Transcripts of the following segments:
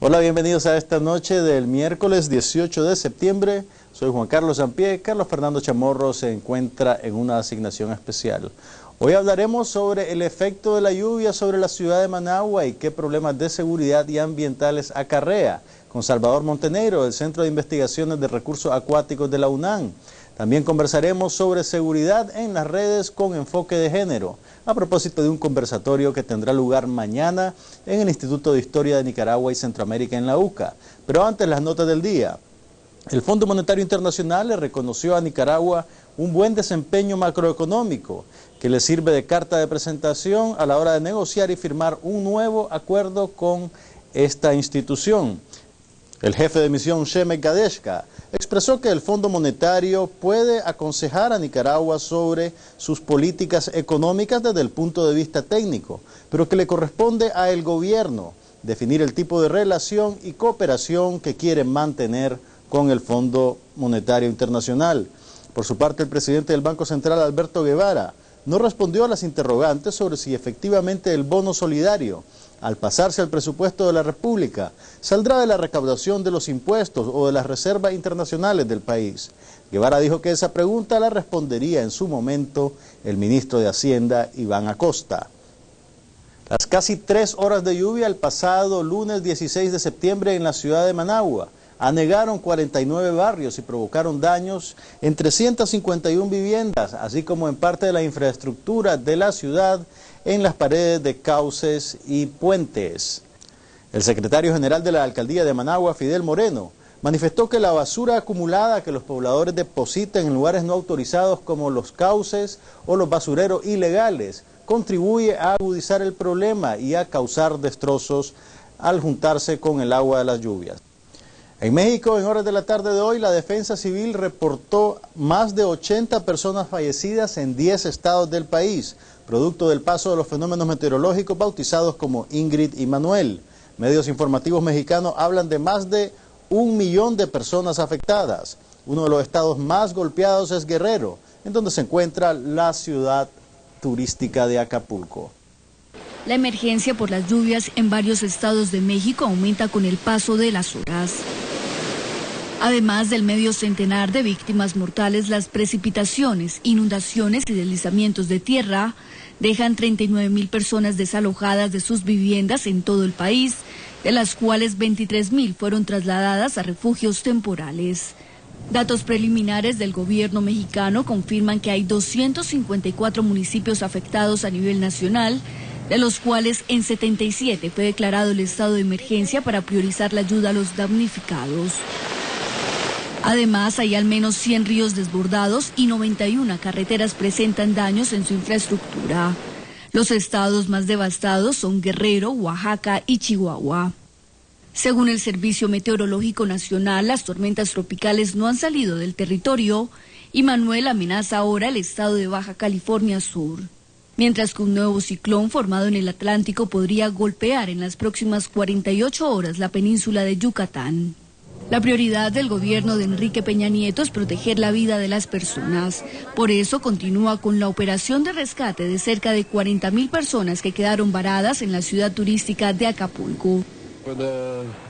Hola, bienvenidos a esta noche del miércoles 18 de septiembre. Soy Juan Carlos Sampié. Carlos Fernando Chamorro se encuentra en una asignación especial. Hoy hablaremos sobre el efecto de la lluvia sobre la ciudad de Managua y qué problemas de seguridad y ambientales acarrea, con Salvador Montenegro, del Centro de Investigaciones de Recursos Acuáticos de la UNAM. También conversaremos sobre seguridad en las redes con enfoque de género, a propósito de un conversatorio que tendrá lugar mañana en el Instituto de Historia de Nicaragua y Centroamérica en la UCA. Pero antes, las notas del día. El Fondo Monetario Internacional le reconoció a Nicaragua un buen desempeño macroeconómico que le sirve de carta de presentación a la hora de negociar y firmar un nuevo acuerdo con esta institución. El jefe de misión, Shemek Gadeshka, expresó que el Fondo Monetario puede aconsejar a Nicaragua sobre sus políticas económicas desde el punto de vista técnico, pero que le corresponde a el gobierno definir el tipo de relación y cooperación que quiere mantener con el Fondo Monetario Internacional. Por su parte, el presidente del Banco Central, Alberto Guevara, no respondió a las interrogantes sobre si efectivamente el bono solidario, al pasarse al presupuesto de la República, saldrá de la recaudación de los impuestos o de las reservas internacionales del país. Guevara dijo que esa pregunta la respondería en su momento el ministro de Hacienda, Iván Acosta. Las casi 3 horas de lluvia el pasado lunes 16 de septiembre en la ciudad de Managua anegaron 49 barrios y provocaron daños en 351 viviendas, así como en parte de la infraestructura de la ciudad, en las paredes de cauces y puentes. El secretario general de la Alcaldía de Managua, Fidel Moreno, manifestó que la basura acumulada que los pobladores depositan en lugares no autorizados como los cauces o los basureros ilegales contribuye a agudizar el problema y a causar destrozos al juntarse con el agua de las lluvias. En México, en horas de la tarde de hoy, la Defensa Civil reportó más de 80 personas fallecidas en 10 estados del país, producto del paso de los fenómenos meteorológicos bautizados como Ingrid y Manuel. Medios informativos mexicanos hablan de más de 1 millón de personas afectadas. Uno de los estados más golpeados es Guerrero, en donde se encuentra la ciudad turística de Acapulco. La emergencia por las lluvias en varios estados de México aumenta con el paso de las horas. Además del medio centenar de víctimas mortales, las precipitaciones, inundaciones y deslizamientos de tierra dejan 39.000 personas desalojadas de sus viviendas en todo el país, de las cuales 23.000 fueron trasladadas a refugios temporales. Datos preliminares del gobierno mexicano confirman que hay 254 municipios afectados a nivel nacional, de los cuales en 77 fue declarado el estado de emergencia para priorizar la ayuda a los damnificados. Además, hay al menos 100 ríos desbordados y 91 carreteras presentan daños en su infraestructura. Los estados más devastados son Guerrero, Oaxaca y Chihuahua. Según el Servicio Meteorológico Nacional, las tormentas tropicales no han salido del territorio y Manuel amenaza ahora el estado de Baja California Sur, mientras que un nuevo ciclón formado en el Atlántico podría golpear en las próximas 48 horas la península de Yucatán. La prioridad del gobierno de Enrique Peña Nieto es proteger la vida de las personas. Por eso continúa con la operación de rescate de cerca de 40.000 personas que quedaron varadas en la ciudad turística de Acapulco.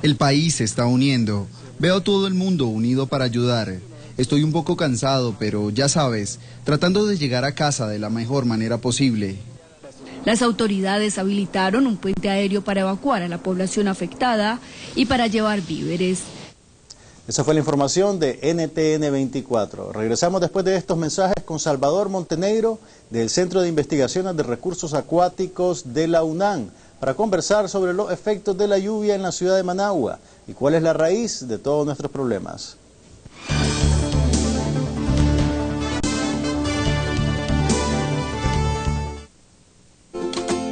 El país se está uniendo. Veo todo el mundo unido para ayudar. Estoy un poco cansado, pero ya sabes, tratando de llegar a casa de la mejor manera posible. Las autoridades habilitaron un puente aéreo para evacuar a la población afectada y para llevar víveres. Esa fue la información de NTN 24. Regresamos después de estos mensajes con Salvador Montenegro, del Centro de Investigaciones de Recursos Acuáticos de la UNAM, para conversar sobre los efectos de la lluvia en la ciudad de Managua y cuál es la raíz de todos nuestros problemas.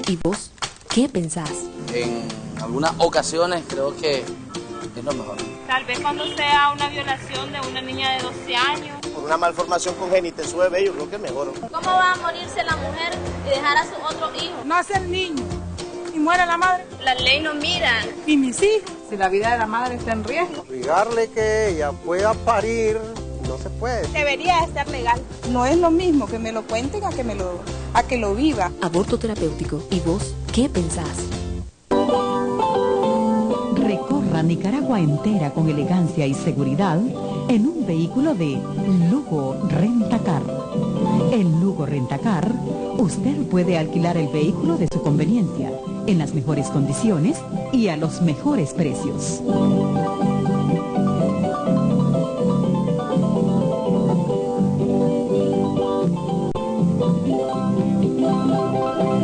¿Y vos qué pensás? En algunas ocasiones creo que es lo mejor. Tal vez cuando sea una violación de una niña de 12 años. Por una malformación congénita en su bebé, yo creo que es mejor. ¿Cómo va a morirse la mujer y dejar a su otro hijo? Nace el niño y muere la madre. La ley no mira. ¿Y mis hijos? Si la vida de la madre está en riesgo. Obligarle que ella pueda parir, no se puede. Debería estar legal. No es lo mismo que me lo cuenten a que lo viva. Aborto terapéutico. ¿Y vos qué pensás? Recorra Recorra Nicaragua entera con elegancia y seguridad en un vehículo de Lugo Rentacar. En Lugo Rentacar, usted puede alquilar el vehículo de su conveniencia, en las mejores condiciones y a los mejores precios.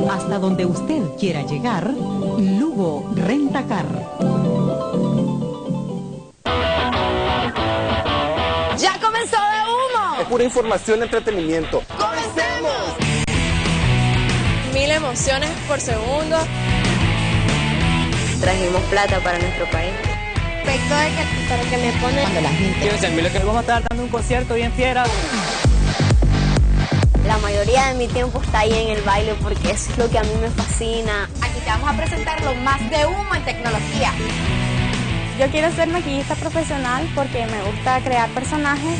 Hasta donde usted quiera llegar, Lugo Rentacar. ¡Ya comenzó de humo! Es pura información y entretenimiento. ¡Comencemos! 1000 emociones por segundo. Trajimos plata para nuestro país. Perfecto para que me ponen... Cuando la gente... que vamos a estar dando un concierto bien fiera. La mayoría de mi tiempo está ahí en el baile porque eso es lo que a mí me fascina. Aquí te vamos a presentar lo más de humo en tecnología. Yo quiero ser maquillista profesional porque me gusta crear personajes.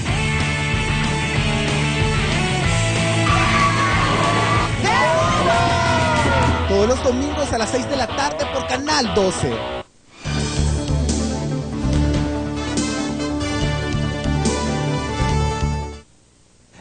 Todos los domingos a las 6 de la tarde por Canal 12.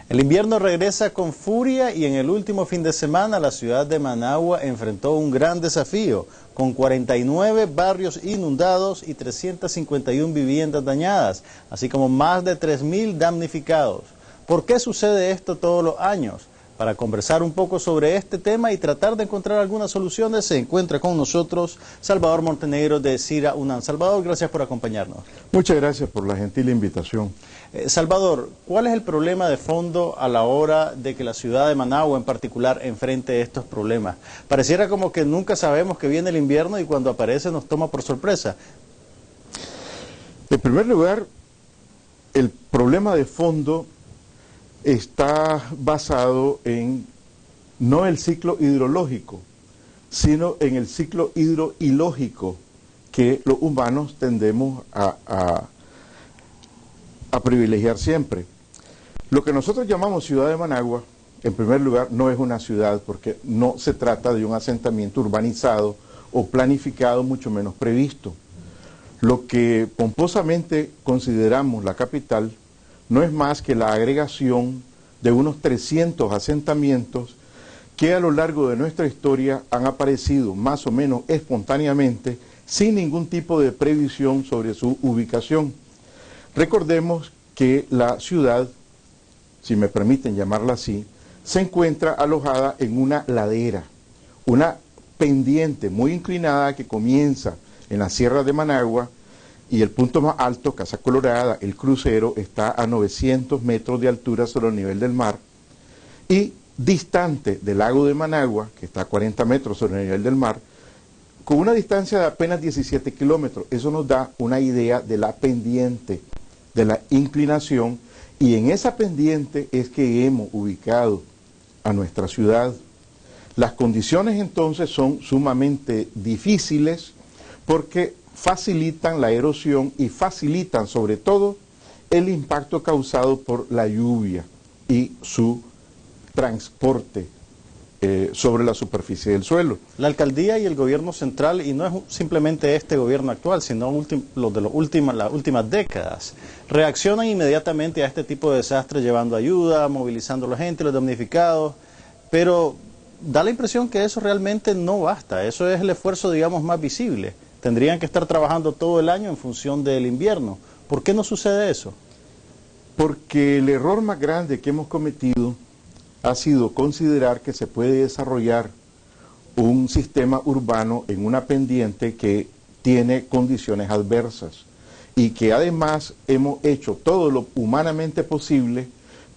El invierno regresa con furia y en el último fin de semana la ciudad de Managua enfrentó un gran desafío, con 49 barrios inundados y 351 viviendas dañadas, así como más de 3.000 damnificados. ¿Por qué sucede esto todos los años? Para conversar un poco sobre este tema y tratar de encontrar algunas soluciones, se encuentra con nosotros Salvador Montenegro de CIRA UNAM. Salvador, gracias por acompañarnos. Muchas gracias por la gentil invitación. Salvador, ¿cuál es el problema de fondo a la hora de que la ciudad de Managua en particular enfrente estos problemas? Pareciera como que nunca sabemos que viene el invierno y cuando aparece nos toma por sorpresa. En primer lugar, el problema de fondo está basado en no el ciclo hidrológico, sino en el ciclo hidroilógico que los humanos tendemos a privilegiar siempre. Lo que nosotros llamamos ciudad de Managua, en primer lugar, no es una ciudad porque no se trata de un asentamiento urbanizado o planificado, mucho menos previsto. Lo que pomposamente consideramos la capital no es más que la agregación de unos 300 asentamientos que a lo largo de nuestra historia han aparecido más o menos espontáneamente, sin ningún tipo de previsión sobre su ubicación. Recordemos que la ciudad, si me permiten llamarla así, se encuentra alojada en una ladera, una pendiente muy inclinada que comienza en la Sierra de Managua y el punto más alto, Casa Colorada, el crucero, está a 900 metros de altura sobre el nivel del mar y distante del lago de Managua, que está a 40 metros sobre el nivel del mar, con una distancia de apenas 17 kilómetros. Eso nos da una idea de la pendiente, de la inclinación, y en esa pendiente es que hemos ubicado a nuestra ciudad. Las condiciones entonces son sumamente difíciles porque facilitan la erosión y facilitan sobre todo el impacto causado por la lluvia y su transporte sobre la superficie del suelo. La alcaldía y el gobierno central, y no es simplemente este gobierno actual, sino los de las últimas décadas, reaccionan inmediatamente a este tipo de desastres llevando ayuda, movilizando a la gente, los damnificados, pero da la impresión que eso realmente no basta, eso es el esfuerzo, digamos, más visible. Tendrían que estar trabajando todo el año en función del invierno. ¿Por qué no sucede eso? Porque el error más grande que hemos cometido ha sido considerar que se puede desarrollar un sistema urbano en una pendiente que tiene condiciones adversas y que además hemos hecho todo lo humanamente posible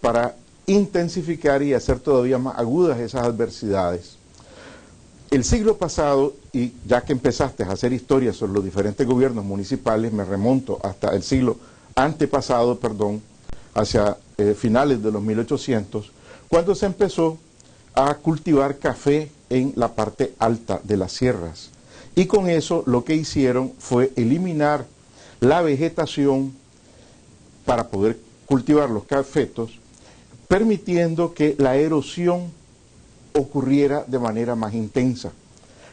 para intensificar y hacer todavía más agudas esas adversidades. El siglo pasado, y ya que empezaste a hacer historia sobre los diferentes gobiernos municipales, me remonto hasta el siglo antepasado, hacia finales de los 1800, cuando se empezó a cultivar café en la parte alta de las sierras. Y con eso lo que hicieron fue eliminar la vegetación para poder cultivar los cafetos, permitiendo que la erosión ocurriera de manera más intensa.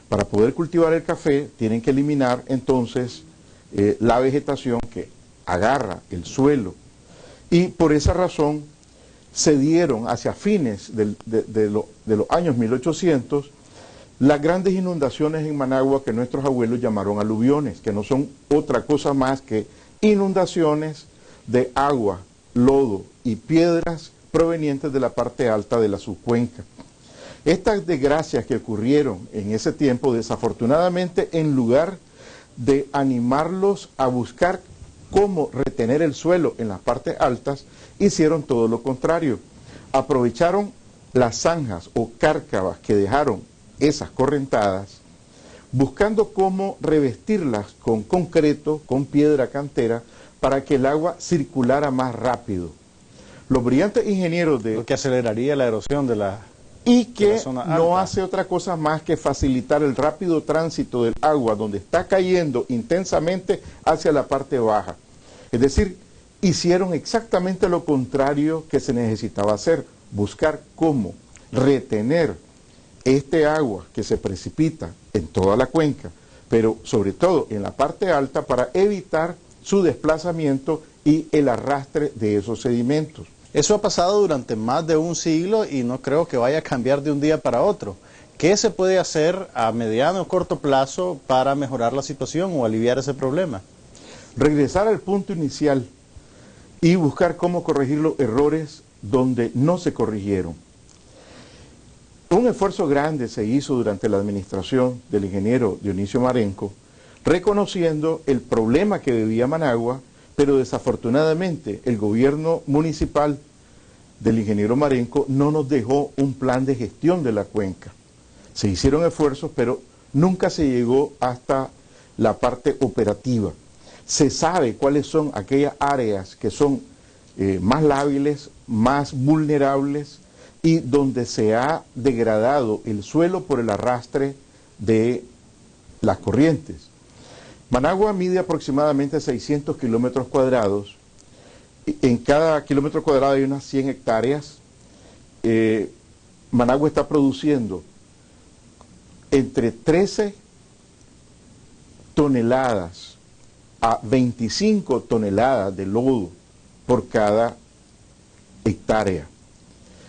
Para poder cultivar el café tienen que eliminar entonces la vegetación que agarra el suelo. Y por esa razón se dieron hacia fines de los años 1800 las grandes inundaciones en Managua que nuestros abuelos llamaron aluviones, que no son otra cosa más que inundaciones de agua, lodo y piedras provenientes de la parte alta de la subcuenca. Estas desgracias que ocurrieron en ese tiempo, desafortunadamente, en lugar de animarlos a buscar cómo retener el suelo en las partes altas, hicieron todo lo contrario. Aprovecharon las zanjas o cárcavas que dejaron esas correntadas, buscando cómo revestirlas con concreto, con piedra cantera, para que el agua circulara más rápido. Los brillantes ingenieros de... Lo que aceleraría la erosión de la... Y que no hace otra cosa más que facilitar el rápido tránsito del agua donde está cayendo intensamente hacia la parte baja. Es decir, hicieron exactamente lo contrario que se necesitaba hacer, buscar cómo retener este agua que se precipita en toda la cuenca, pero sobre todo en la parte alta para evitar su desplazamiento y el arrastre de esos sedimentos. Eso ha pasado durante más de un siglo y no creo que vaya a cambiar de un día para otro. ¿Qué se puede hacer a mediano o corto plazo para mejorar la situación o aliviar ese problema? Regresar al punto inicial y buscar cómo corregir los errores donde no se corrigieron. Un esfuerzo grande se hizo durante la administración del ingeniero Dionisio Marenco, reconociendo el problema que vivía Managua, pero desafortunadamente el gobierno municipal del ingeniero Marenco no nos dejó un plan de gestión de la cuenca. Se hicieron esfuerzos, pero nunca se llegó hasta la parte operativa. Se sabe cuáles son aquellas áreas que son más lábiles, más vulnerables y donde se ha degradado el suelo por el arrastre de las corrientes. Managua mide aproximadamente 600 kilómetros cuadrados. En cada kilómetro cuadrado hay unas 100 hectáreas. Managua está produciendo entre 13 toneladas a 25 toneladas de lodo por cada hectárea.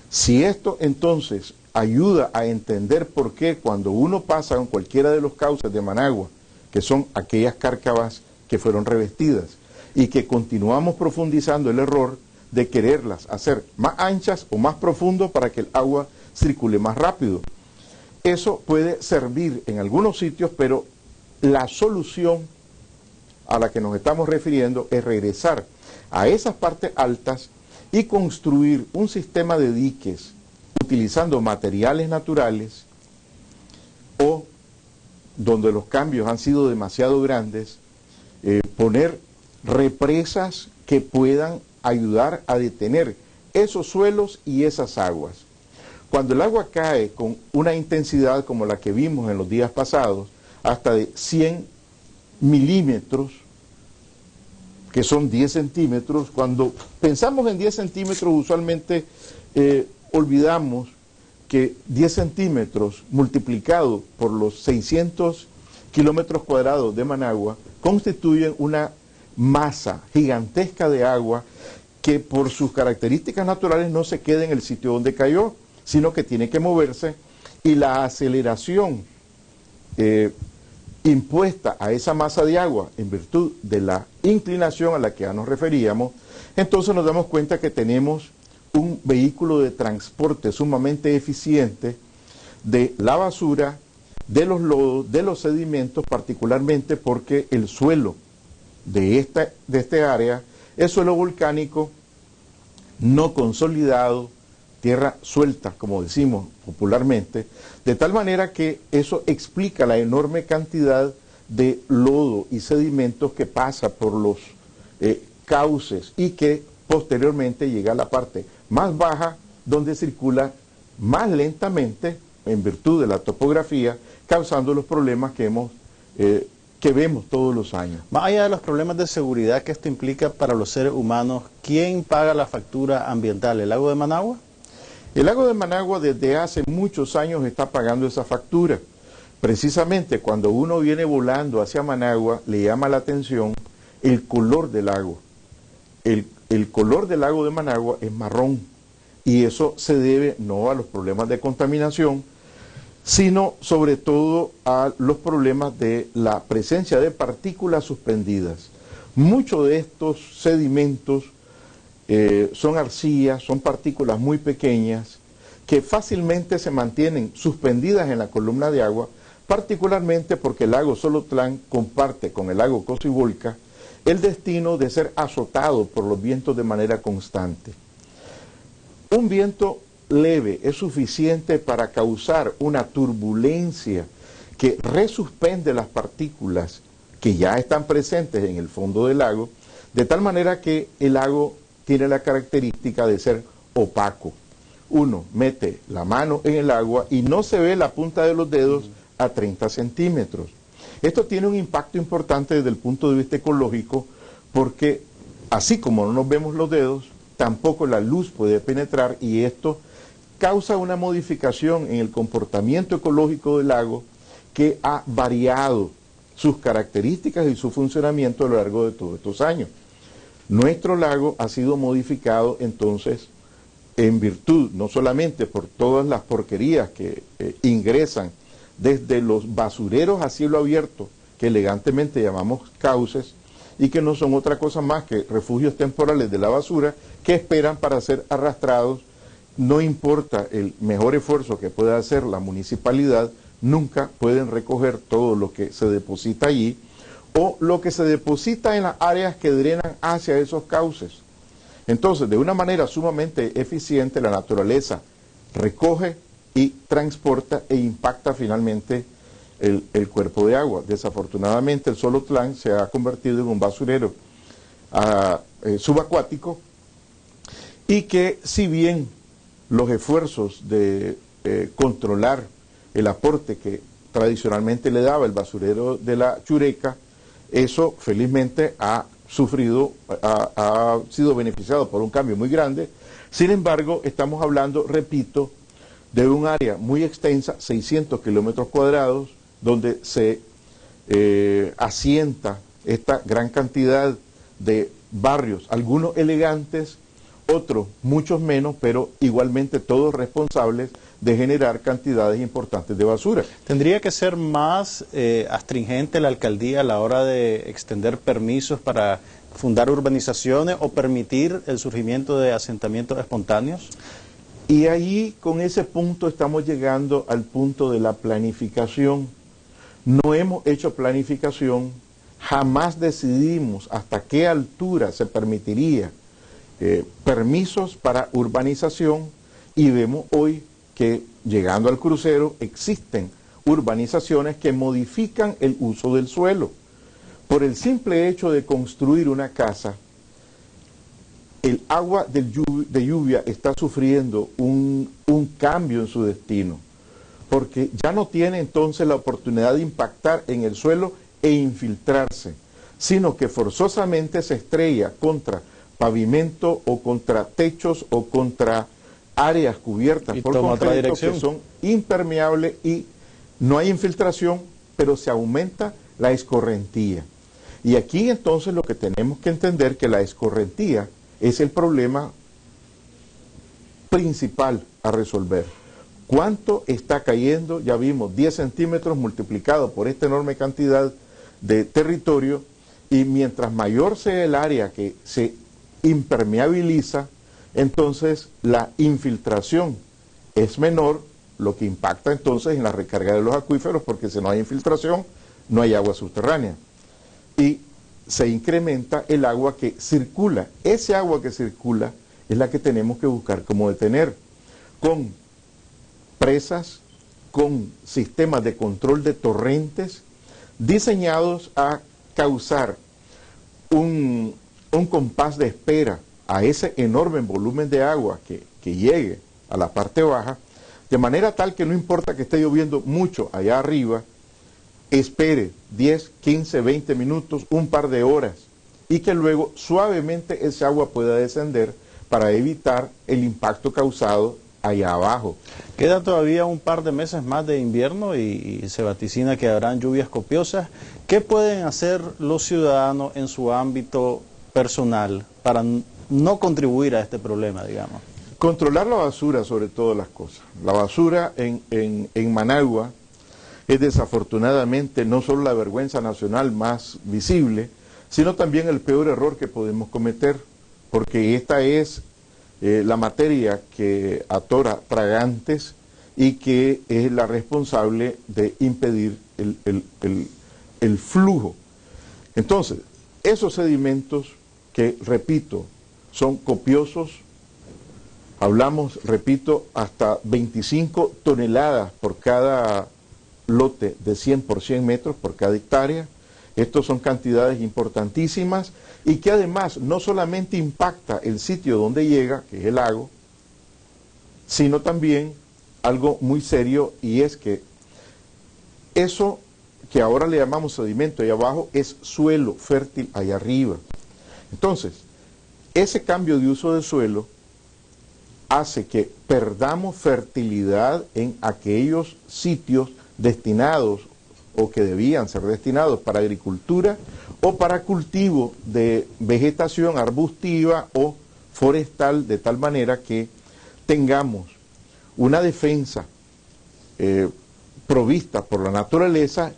Si esto entonces ayuda a entender por qué cuando uno pasa en cualquiera de los cauces de Managua, que son aquellas cárcavas que fueron revestidas, y que continuamos profundizando el error de quererlas hacer más anchas o más profundo para que el agua circule más rápido. Eso puede servir en algunos sitios, pero la solución a la que nos estamos refiriendo es regresar a esas partes altas y construir un sistema de diques utilizando materiales naturales o donde los cambios han sido demasiado grandes, poner represas que puedan ayudar a detener esos suelos y esas aguas. Cuando el agua cae con una intensidad como la que vimos en los días pasados, hasta de 100 milímetros, que son 10 centímetros, cuando pensamos en 10 centímetros usualmente olvidamos que 10 centímetros multiplicado por los 600 kilómetros cuadrados de Managua constituyen una masa gigantesca de agua que por sus características naturales no se queda en el sitio donde cayó, sino que tiene que moverse, y la aceleración impuesta a esa masa de agua en virtud de la inclinación a la que ya nos referíamos, entonces nos damos cuenta que tenemos un vehículo de transporte sumamente eficiente de la basura, de los lodos, de los sedimentos, particularmente porque el suelo de este área es suelo volcánico no consolidado, tierra suelta, como decimos popularmente, de tal manera que eso explica la enorme cantidad de lodo y sedimentos que pasa por los cauces y que posteriormente llega a la parte más baja, donde circula más lentamente en virtud de la topografía, causando los problemas que vemos todos los años. Más allá de los problemas de seguridad que esto implica para los seres humanos, ¿quién paga la factura ambiental? ¿El lago de Managua? El lago de Managua desde hace muchos años está pagando esa factura, precisamente cuando uno viene volando hacia Managua, le llama la atención el color del lago. El color del lago de Managua es marrón, y eso se debe no a los problemas de contaminación, sino sobre todo a los problemas de la presencia de partículas suspendidas. Muchos de estos sedimentos son arcillas, son partículas muy pequeñas que fácilmente se mantienen suspendidas en la columna de agua, particularmente porque el lago Solotlán comparte con el lago Cocibolca el destino de ser azotado por los vientos de manera constante. Un viento leve es suficiente para causar una turbulencia que resuspende las partículas que ya están presentes en el fondo del lago, de tal manera que el lago tiene la característica de ser opaco. Uno mete la mano en el agua y no se ve la punta de los dedos a 30 centímetros. Esto tiene un impacto importante desde el punto de vista ecológico, porque así como no nos vemos los dedos, tampoco la luz puede penetrar, y esto causa una modificación en el comportamiento ecológico del lago que ha variado sus características y su funcionamiento a lo largo de todos estos años. Nuestro lago ha sido modificado entonces en virtud, no solamente por todas las porquerías que ingresan desde los basureros a cielo abierto, que elegantemente llamamos cauces, y que no son otra cosa más que refugios temporales de la basura que esperan para ser arrastrados. No importa el mejor esfuerzo que pueda hacer la municipalidad, nunca pueden recoger todo lo que se deposita allí, o lo que se deposita en las áreas que drenan hacia esos cauces. Entonces, de una manera sumamente eficiente, la naturaleza recoge y transporta e impacta finalmente el cuerpo de agua. Desafortunadamente, el Solotlán se ha convertido en un basurero subacuático, y que, si bien los esfuerzos de controlar el aporte que tradicionalmente le daba el basurero de la Chureca, eso felizmente ha sido beneficiado por un cambio muy grande. Sin embargo, estamos hablando, repito, de un área muy extensa, 600 kilómetros cuadrados, donde se asienta esta gran cantidad de barrios, algunos elegantes, otros muchos menos, pero igualmente todos responsables de generar cantidades importantes de basura. ¿Tendría que ser más astringente la alcaldía a la hora de extender permisos para fundar urbanizaciones o permitir el surgimiento de asentamientos espontáneos? Y ahí, con ese punto, estamos llegando al punto de la planificación. No hemos hecho planificación, jamás decidimos hasta qué altura se permitiría permisos para urbanización, y vemos hoy que, llegando al crucero, existen urbanizaciones que modifican el uso del suelo. Por el simple hecho de construir una casa, el agua de lluvia está sufriendo un cambio en su destino, porque ya no tiene entonces la oportunidad de impactar en el suelo e infiltrarse, sino que forzosamente se estrella contra pavimento o contra techos o contra áreas cubiertas por concreto que son impermeables, y no hay infiltración, pero se aumenta la escorrentía. Y aquí entonces lo que tenemos que entender, que la escorrentía es el problema principal a resolver. ¿Cuánto está cayendo? Ya vimos 10 centímetros multiplicado por esta enorme cantidad de territorio, y mientras mayor sea el área que se impermeabiliza, entonces la infiltración es menor, lo que impacta entonces en la recarga de los acuíferos, porque si no hay infiltración, no hay agua subterránea. Y se incrementa el agua que circula. Ese agua que circula es la que tenemos que buscar cómo detener, con presas, con sistemas de control de torrentes, diseñados a causar un compás de espera a ese enorme volumen de agua que llegue a la parte baja, de manera tal que no importa que esté lloviendo mucho allá arriba, espere 10, 15, 20 minutos, un par de horas, y que luego suavemente ese agua pueda descender para evitar el impacto causado allá abajo. Queda todavía un par de meses más de invierno y se vaticina que habrán lluvias copiosas. ¿Qué pueden hacer los ciudadanos en su ámbito personal para no contribuir a este problema, digamos? Controlar la basura sobre todas las cosas. La basura en Managua es desafortunadamente no solo la vergüenza nacional más visible, sino también el peor error que podemos cometer, porque esta es la materia que atora tragantes y que es la responsable de impedir el flujo. Entonces, esos sedimentos que, repito, son copiosos, hablamos, repito, hasta 25 toneladas por cada lote de 100 por 100 metros por cada hectárea. Estos son cantidades importantísimas y que además no solamente impacta el sitio donde llega, que es el lago, sino también algo muy serio, y es que eso que ahora le llamamos sedimento ahí abajo es suelo fértil allá arriba. Entonces, ese cambio de uso del suelo hace que perdamos fertilidad en aquellos sitios destinados o que debían ser destinados para agricultura o para cultivo de vegetación arbustiva o forestal, de tal manera que tengamos una defensa provista por la naturaleza,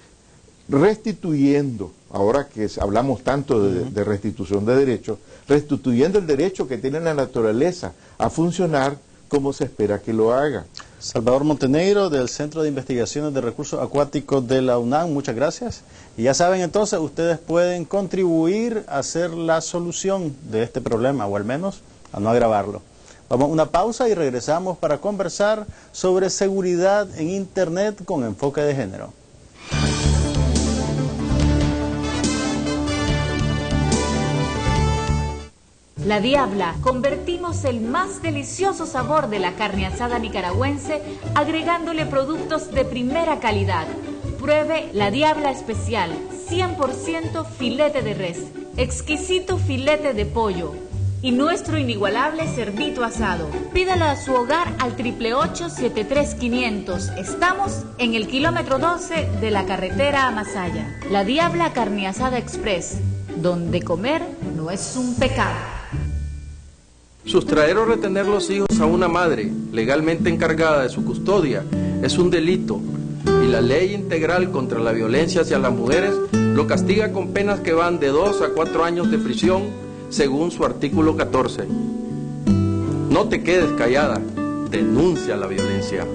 restituyendo, ahora que hablamos tanto de restitución de derechos, restituyendo el derecho que tiene la naturaleza a funcionar como se espera que lo haga. Salvador Montenegro, del Centro de Investigaciones de Recursos Acuáticos de la UNAM, muchas gracias. Y ya saben entonces, ustedes pueden contribuir a hacer la solución de este problema, o al menos a no agravarlo. Vamos a una pausa y regresamos para conversar sobre seguridad en Internet con enfoque de género. La Diabla, convertimos el más delicioso sabor de la carne asada nicaragüense agregándole productos de primera calidad. Pruebe La Diabla Especial, 100% filete de res, exquisito filete de pollo y nuestro inigualable cerdito asado. Pídalo a su hogar al 888-73500. Estamos en el kilómetro 12 de la carretera a Masaya. La Diabla Carne Asada Express, donde comer no es un pecado. Sustraer o retener los hijos a una madre legalmente encargada de su custodia es un delito y la Ley Integral contra la Violencia hacia las Mujeres lo castiga con penas que van de 2 a 4 años de prisión según su artículo 14. No te quedes callada, denuncia la violencia.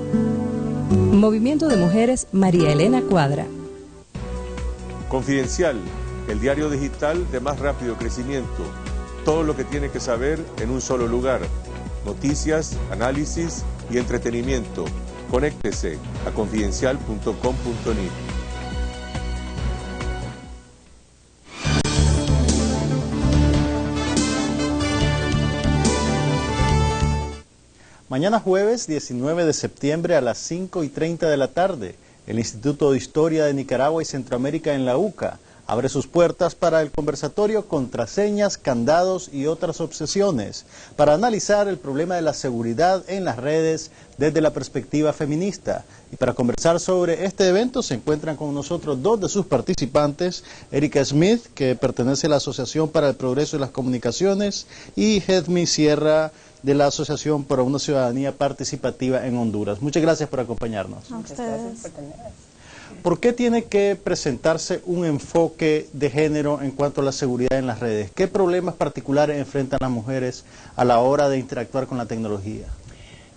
Movimiento de Mujeres María Elena Cuadra. Confidencial, el diario digital de más rápido crecimiento. Todo lo que tiene que saber en un solo lugar. Noticias, análisis y entretenimiento. Conéctese a confidencial.com.ni. Mañana jueves 19 de septiembre a las 5:30 de la tarde, el Instituto de Historia de Nicaragua y Centroamérica en la UCA abre sus puertas para el conversatorio Contraseñas, Candados y otras obsesiones, para analizar el problema de la seguridad en las redes desde la perspectiva feminista. Y para conversar sobre este evento se encuentran con nosotros dos de sus participantes, Erika Smith, que pertenece a la Asociación para el Progreso de las Comunicaciones, y Hedmi Sierra, de la Asociación para una Ciudadanía Participativa en Honduras. Muchas gracias por acompañarnos. Muchas gracias por tenernos. ¿Por qué tiene que presentarse un enfoque de género en cuanto a la seguridad en las redes? ¿Qué problemas particulares enfrentan las mujeres a la hora de interactuar con la tecnología?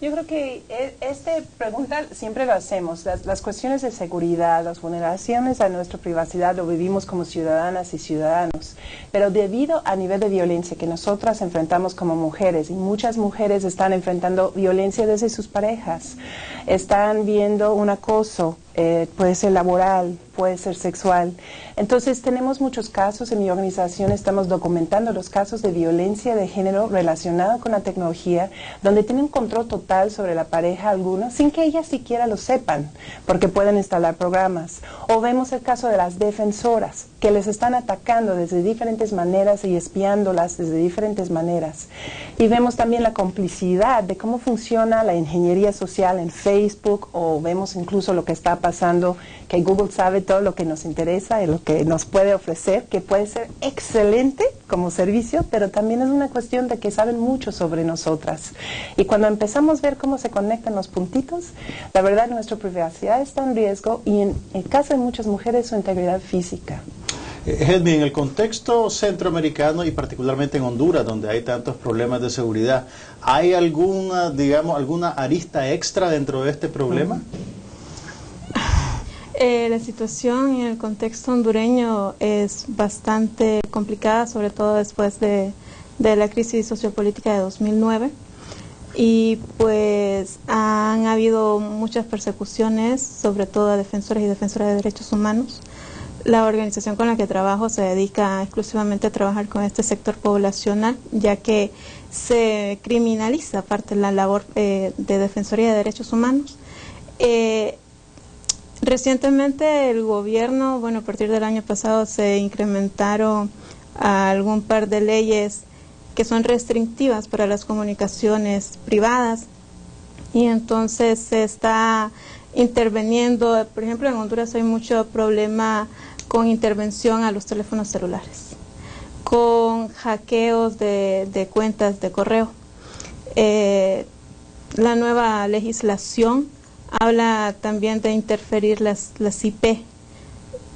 Yo creo que esta pregunta siempre lo hacemos. Las cuestiones de seguridad, las vulneraciones a nuestra privacidad lo vivimos como ciudadanas y ciudadanos. Pero debido a nivel de violencia que nosotras enfrentamos como mujeres, y muchas mujeres están enfrentando violencia desde sus parejas, están viendo un acoso, puede ser laboral, puede ser sexual. Entonces tenemos muchos casos, en mi organización estamos documentando los casos de violencia de género relacionado con la tecnología, donde tienen control total sobre la pareja alguna, sin que ellas siquiera lo sepan, porque pueden instalar programas. O vemos el caso de las defensoras, que les están atacando desde diferentes maneras y espiándolas desde diferentes maneras. Y vemos también la complicidad de cómo funciona la ingeniería social en Facebook, o vemos incluso lo que está pasando, que Google sabe todo lo que nos interesa y lo que nos puede ofrecer, que puede ser excelente como servicio, pero también es una cuestión de que saben mucho sobre nosotras. Y cuando empezamos a ver cómo se conectan los puntitos, la verdad nuestra privacidad está en riesgo y en el caso de muchas mujeres su integridad física. Hedmi, en el contexto centroamericano y particularmente en Honduras, donde hay tantos problemas de seguridad, ¿hay alguna, digamos, alguna arista extra dentro de este problema? La situación en el contexto hondureño es bastante complicada, sobre todo después de la crisis sociopolítica de 2009. Y pues han habido muchas persecuciones, sobre todo a defensores y defensoras de derechos humanos. La organización con la que trabajo se dedica exclusivamente a trabajar con este sector poblacional, ya que se criminaliza parte de la labor de defensoría de derechos humanos. Recientemente el gobierno, bueno, a partir del año pasado se incrementaron algún par de leyes que son restrictivas para las comunicaciones privadas, y entonces se está interviniendo. Por ejemplo, en Honduras hay mucho problema con intervención a los teléfonos celulares, con hackeos de cuentas de correo. La nueva legislación habla también de interferir las IP,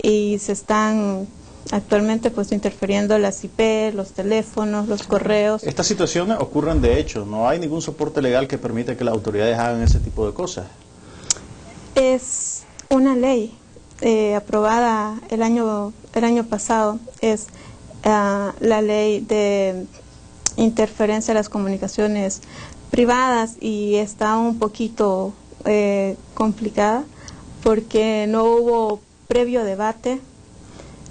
y se están actualmente pues interfiriendo las IP, los teléfonos, los correos. Estas situaciones ocurren de hecho, no hay ningún soporte legal que permita que las autoridades hagan ese tipo de cosas. Es una ley aprobada el año pasado, es la ley de interferencia a las comunicaciones privadas, y está un poquito complicada porque no hubo previo debate,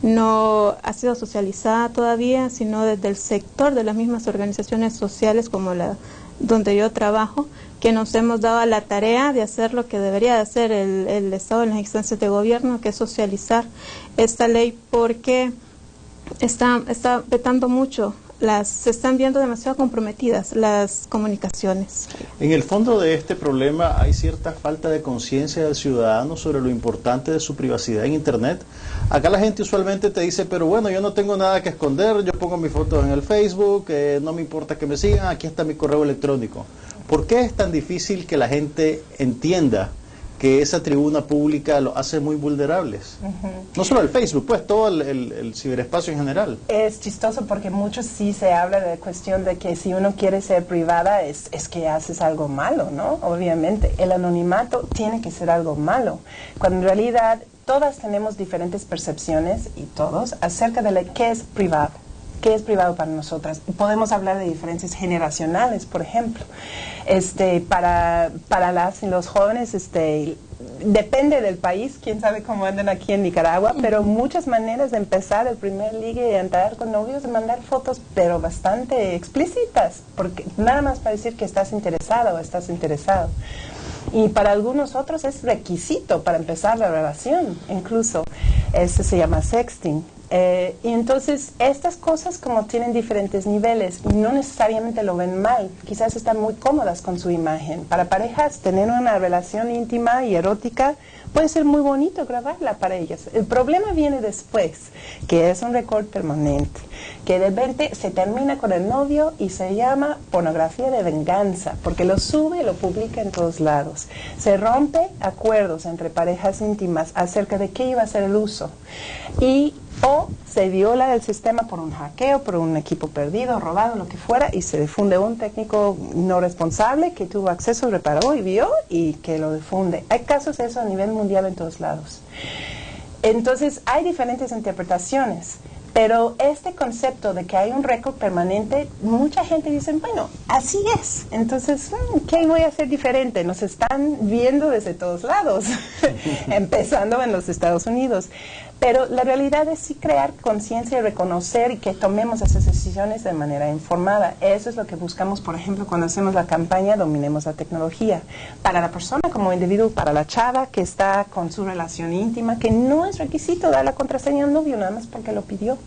no ha sido socializada todavía, sino desde el sector de las mismas organizaciones sociales como la donde yo trabajo, que nos hemos dado a la tarea de hacer lo que debería de hacer el Estado en las instancias de gobierno, que es socializar esta ley, porque está vetando mucho. Se están viendo demasiado comprometidas las comunicaciones. En el fondo de este problema hay cierta falta de conciencia del ciudadano sobre lo importante de su privacidad en Internet. Acá la gente usualmente te dice, pero bueno, yo no tengo nada que esconder, yo pongo mis fotos en el Facebook, no me importa que me sigan, aquí está mi correo electrónico. ¿Por qué es tan difícil que la gente entienda que esa tribuna pública lo hace muy vulnerables? No solo el Facebook, pues todo el ciberespacio en general. Es chistoso porque mucho sí se habla de la cuestión de que si uno quiere ser privada es que haces algo malo, ¿no? Obviamente, el anonimato tiene que ser algo malo, cuando en realidad todas tenemos diferentes percepciones, y todos, acerca de qué es privado. ¿Qué es privado para nosotras? Podemos hablar de diferencias generacionales, por ejemplo. Para las y los jóvenes, depende del país, quién sabe cómo andan aquí en Nicaragua, pero muchas maneras de empezar el primer ligue y entrar con novios, de mandar fotos, pero bastante explícitas, porque nada más para decir que estás interesada o estás interesado. Y para algunos otros es requisito para empezar la relación, incluso. Eso se llama sexting. Y entonces estas cosas como tienen diferentes niveles y no necesariamente lo ven mal, quizás están muy cómodas con su imagen. Para parejas tener una relación íntima y erótica puede ser muy bonito grabarla para ellas. El problema viene después, que es un récord permanente, que de repente se termina con el novio y se llama pornografía de venganza, porque lo sube y lo publica en todos lados. Se rompe acuerdos entre parejas íntimas acerca de qué iba a ser el uso, o se viola el sistema por un hackeo, por un equipo perdido, robado, lo que fuera, y se difunde un técnico no responsable que tuvo acceso, reparó y vio, y que lo difunde. Hay casos de eso a nivel mundial en todos lados. Entonces hay diferentes interpretaciones, Pero este concepto de que hay un récord permanente, mucha gente dice, bueno, así es. Entonces, ¿qué voy a hacer diferente? Nos están viendo desde todos lados, empezando en los Estados Unidos. Pero la realidad es sí crear conciencia y reconocer y que tomemos esas decisiones de manera informada. Eso es lo que buscamos, por ejemplo, cuando hacemos la campaña Dominemos la Tecnología. Para la persona como individuo, para la chava que está con su relación íntima, que no es requisito dar la contraseña al novio nada más porque lo pidió.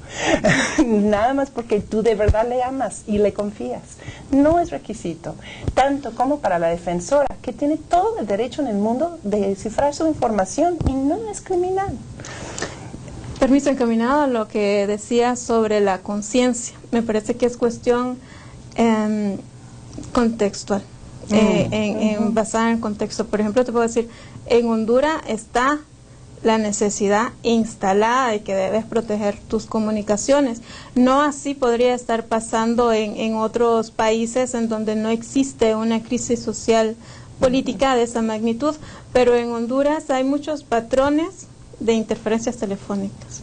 Nada más porque tú de verdad le amas y le confías. No es requisito. Tanto como para la defensora, que tiene todo el derecho en el mundo de descifrar su información y no es criminal. Permiso, encaminado a lo que decía sobre la conciencia. Me parece que es cuestión contextual, basada en el contexto. Por ejemplo, te puedo decir, en Honduras está la necesidad instalada de que debes proteger tus comunicaciones. No así podría estar pasando en otros países en donde no existe una crisis social política de esa magnitud, pero en Honduras hay muchos patrones de interferencias telefónicas.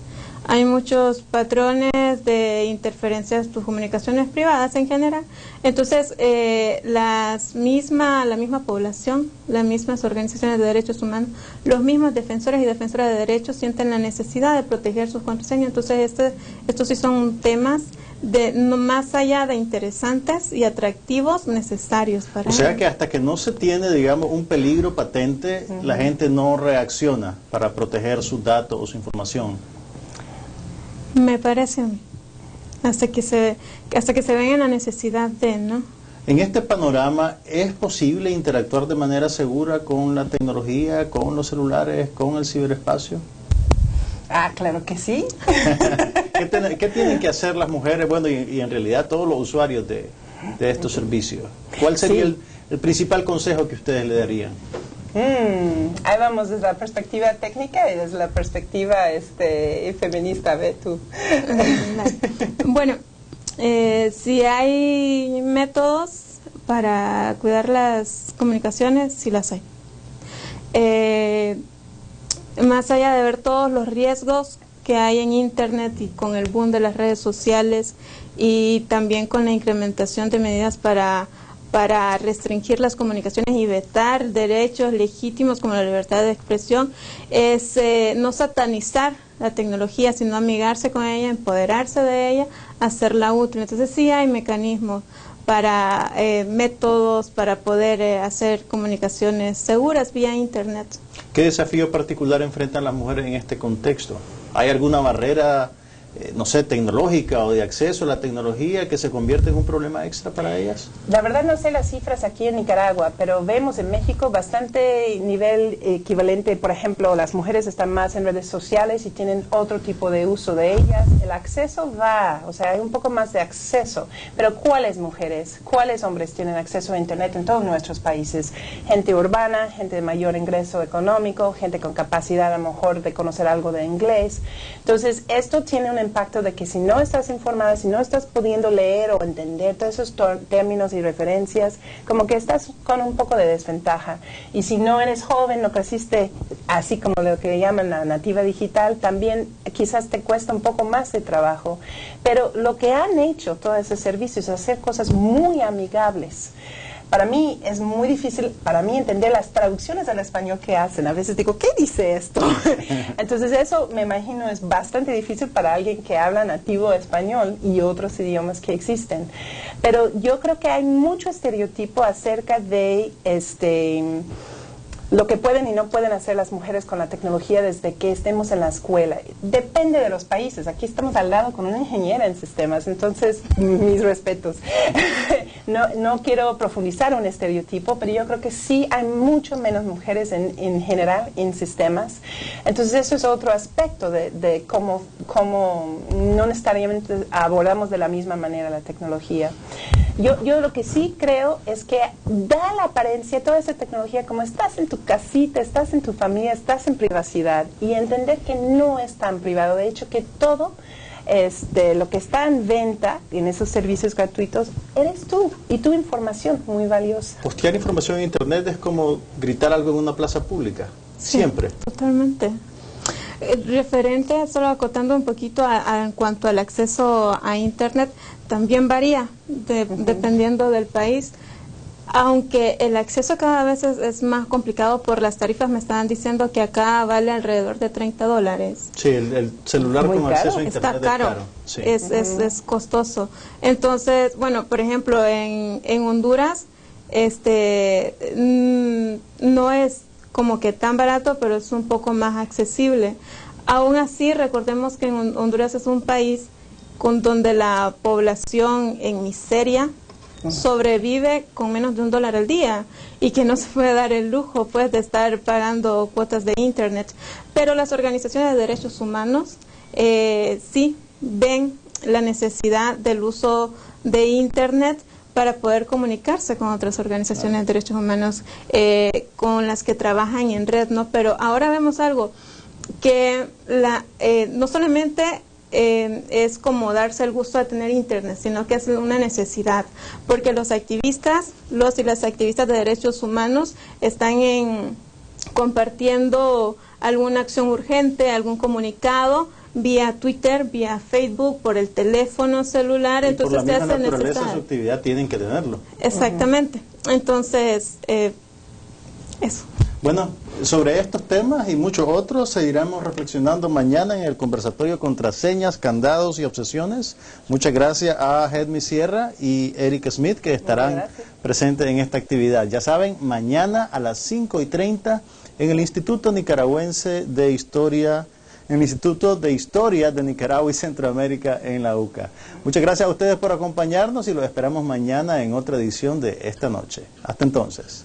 Hay muchos patrones de interferencias, tus comunicaciones privadas en general. Entonces, la misma población, las mismas organizaciones de derechos humanos, los mismos defensores y defensoras de derechos sienten la necesidad de proteger sus contraseñas. Entonces, estos sí son temas más allá de interesantes y atractivos, necesarios para O sea ellos. que hasta que no se tiene, digamos, un peligro patente, la gente no reacciona para proteger sus datos o su información. Me parece a mí. Hasta que se ven en la necesidad de, ¿no? En este panorama, ¿es posible interactuar de manera segura con la tecnología, con los celulares, con el ciberespacio? Ah, claro que sí. ¿Qué tienen que hacer las mujeres, bueno, y en realidad todos los usuarios de estos servicios? ¿Cuál sería el principal consejo que ustedes le darían? Ahí vamos desde la perspectiva técnica y desde la perspectiva feminista, ve tú. Bueno, si hay métodos para cuidar las comunicaciones, sí las hay. Más allá de ver todos los riesgos que hay en Internet y con el boom de las redes sociales y también con la incrementación de medidas para restringir las comunicaciones y vetar derechos legítimos como la libertad de expresión, es no satanizar la tecnología, sino amigarse con ella, empoderarse de ella, hacerla útil. Entonces sí hay mecanismos para métodos para poder hacer comunicaciones seguras vía Internet. ¿Qué desafío particular enfrentan las mujeres en este contexto? ¿Hay alguna barrera, no sé, tecnológica o de acceso a la tecnología que se convierte en un problema extra para ellas? La verdad no sé las cifras aquí en Nicaragua, pero vemos en México bastante nivel equivalente. Por ejemplo, las mujeres están más en redes sociales y tienen otro tipo de uso de ellas. El acceso o sea, hay un poco más de acceso. Pero ¿cuáles mujeres, cuáles hombres tienen acceso a Internet en todos nuestros países? Gente urbana, gente de mayor ingreso económico, gente con capacidad a lo mejor de conocer algo de inglés. Entonces, esto tiene un impacto de que si no estás informada, si no estás pudiendo leer o entender todos esos términos y referencias, como que estás con un poco de desventaja. Y si no eres joven, no creciste así como lo que llaman la nativa digital, también quizás te cuesta un poco más de trabajo. Pero lo que han hecho todos esos servicios es hacer cosas muy amigables. Para mí es muy difícil, para mí entender las traducciones al español que hacen. A veces digo, ¿qué dice esto? Entonces eso me imagino es bastante difícil para alguien que habla nativo español y otros idiomas que existen. Pero yo creo que hay mucho estereotipo acerca de lo que pueden y no pueden hacer las mujeres con la tecnología desde que estemos en la escuela. Depende de los países. Aquí estamos al lado con una ingeniera en sistemas, entonces mis respetos. No quiero profundizar un estereotipo, pero yo creo que sí hay mucho menos mujeres en general en sistemas. Entonces eso es otro aspecto de cómo no necesariamente abordamos de la misma manera la tecnología. Yo lo que sí creo es que da la apariencia, toda esa tecnología, como estás en tu casita, estás en tu familia, estás en privacidad, y entender que no es tan privado. De hecho, que todo lo que está en venta en esos servicios gratuitos eres tú y tu información muy valiosa. Postear información en Internet es como gritar algo en una plaza pública, sí, siempre. Totalmente. Referente, solo acotando un poquito en cuanto al acceso a Internet, también varía dependiendo del país. Aunque el acceso cada vez es más complicado por las tarifas, me estaban diciendo que acá vale alrededor de $30. Sí, el celular con acceso a Internet está caro, sí. es costoso. Entonces, bueno, por ejemplo, en Honduras, no es como que tan barato, pero es un poco más accesible. Aún así, recordemos que en Honduras es un país donde la población en miseria sobrevive con menos de $1 al día y que no se puede dar el lujo pues de estar pagando cuotas de Internet. Pero las organizaciones de derechos humanos sí ven la necesidad del uso de Internet para poder comunicarse con otras organizaciones de derechos humanos con las que trabajan en red, ¿no? Pero ahora vemos algo que no solamente es como darse el gusto de tener Internet, sino que es una necesidad, porque los y las activistas de derechos humanos están compartiendo alguna acción urgente, algún comunicado, vía Twitter, vía Facebook, por el teléfono celular, y entonces por la misma se hace naturaleza necesario. de su actividad tienen que tenerlo. Exactamente. Entonces, eso. Bueno, sobre estos temas y muchos otros seguiremos reflexionando mañana en el conversatorio Contraseñas, Candados y Obsesiones. Muchas gracias a Hedmi Sierra y Eric Smith, que estarán presentes en esta actividad. Ya saben, mañana a las 5:30 en el Instituto Nicaragüense de Historia, en el Instituto de Historia de Nicaragua y Centroamérica en la UCA. Muchas gracias a ustedes por acompañarnos y los esperamos mañana en otra edición de Esta Noche. Hasta entonces.